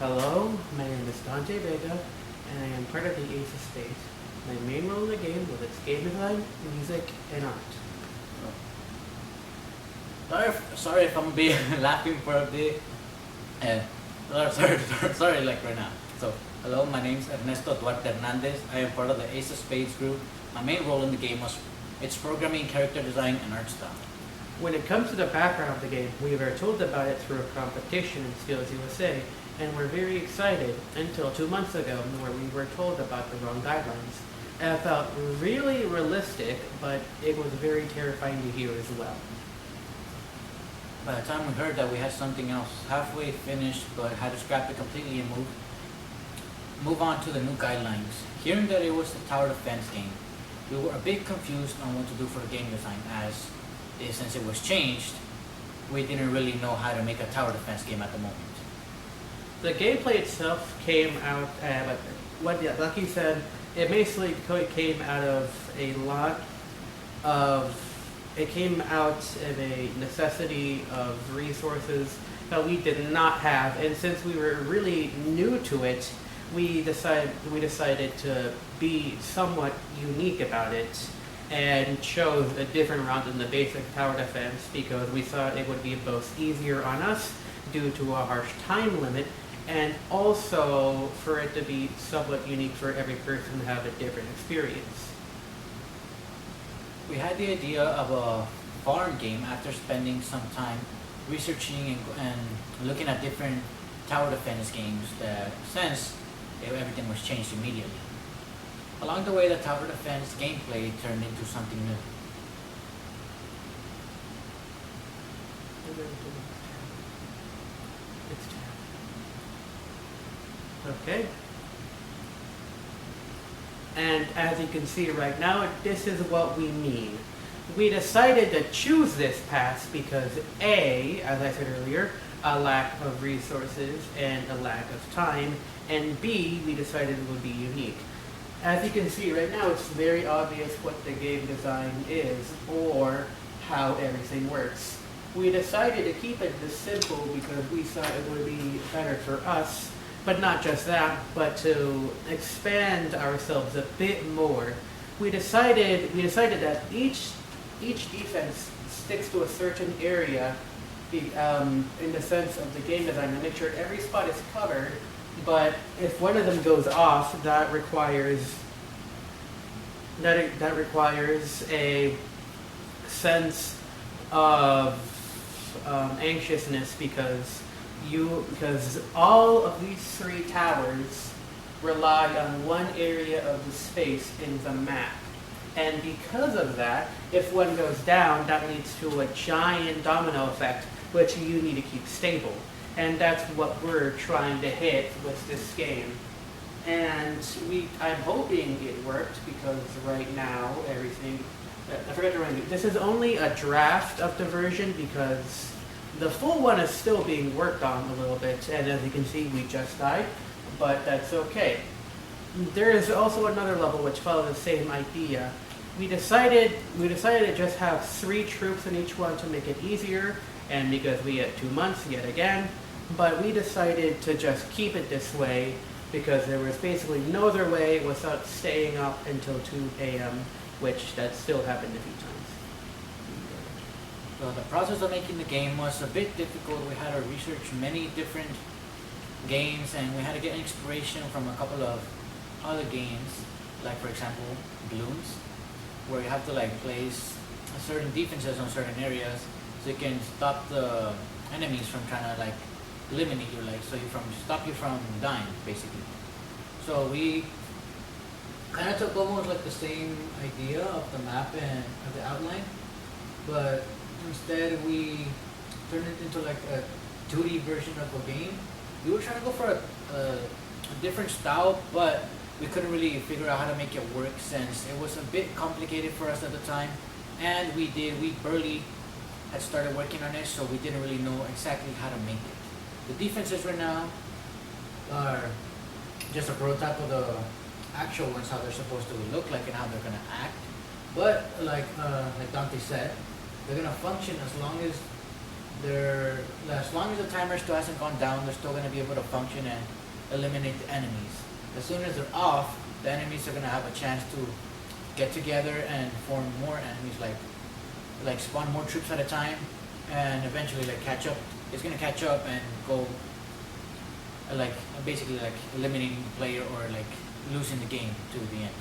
Hello, my name is Dante Vega, and I am part of the Ace of Spades. My main role in the game was its game design, music, and art. Sorry if I'm being laughing for a bit. Uh, sorry, like right now. So, hello, my name is Ernesto Duarte Hernandez. I am part of the Ace of Spades group. My main role in the game was its programming, character design, and art style. When it comes to the background of the game, we were told about it through a competition in SkillsUSA, and we're very excited until 2 months ago where we were told about the wrong guidelines. And it felt really realistic, but it was very terrifying to hear as well. By the time we heard that we had something else halfway finished but had to scrap it completely and move on to the new guidelines. Hearing that it was a tower defense game, we were a bit confused on what to do for the game design since it was changed, we didn't really know how to make a tower defense game at the moment. The gameplay itself came out, like you said, it basically came out of a necessity of resources that we did not have, and since we were really new to it, we decided to be somewhat unique about it and chose a different route than the basic tower defense because we thought it would be both easier on us due to a harsh time limit, and also for it to be somewhat unique for every person to have a different experience. We had the idea of a farm game after spending some time researching and looking at different tower defense games since everything was changed immediately. Along the way, the tower defense gameplay turned into something new. Okay. And as you can see right now, this is what we mean. We decided to choose this path because A, as I said earlier, a lack of resources and a lack of time, and B, we decided it would be unique. As you can see right now, it's very obvious what the game design is or how everything works. We decided to keep it this simple because we thought it would be better for us, but not just that, but to expand ourselves a bit more. We decided that each defense sticks to a certain area in the sense of the game design to make sure every spot is covered, but if one of them goes off, that requires a sense of anxiousness because all of these three towers rely on one area of the space in the map. And because of that, if one goes down, that leads to a giant domino effect, which you need to keep stable. And that's what we're trying to hit with this game. And I'm hoping it worked because right now everything, I forgot to remind you, this is only a draft of the version because the full one is still being worked on a little bit, and as you can see, we just died, but that's okay. There is also another level which follows the same idea. We decided to just have 3 troops in each one to make it easier, and because we had 2 months yet again, but we decided to just keep it this way because there was basically no other way without staying up until 2 a.m., which that still happened a few times. So the process of making the game was a bit difficult. We had to research many different games and we had to get inspiration from a couple of other games, like for example, Bloons, where you have to like place certain defenses on certain areas so you can stop the enemies from trying to like eliminate you, like stop you from dying basically. So we kind of took almost like the same idea of the map and of the outline, but instead we turned it into like a 2D version of a game. We were trying to go for a different style, but we couldn't really figure out how to make it work since it was a bit complicated for us at the time, and we barely had started working on it, so we didn't really know exactly how to make it. The defenses right now are just a prototype of the actual ones, how they're supposed to look like and how they're gonna act. But like Dante said, they're gonna function as long as they're as long as the timer still hasn't gone down, they're still gonna be able to function and eliminate the enemies. As soon as they're off, the enemies are gonna have a chance to get together and form more enemies, like spawn more troops at a time, and eventually like catch up. It's gonna catch up and go like basically like eliminating the player or like losing the game to the end.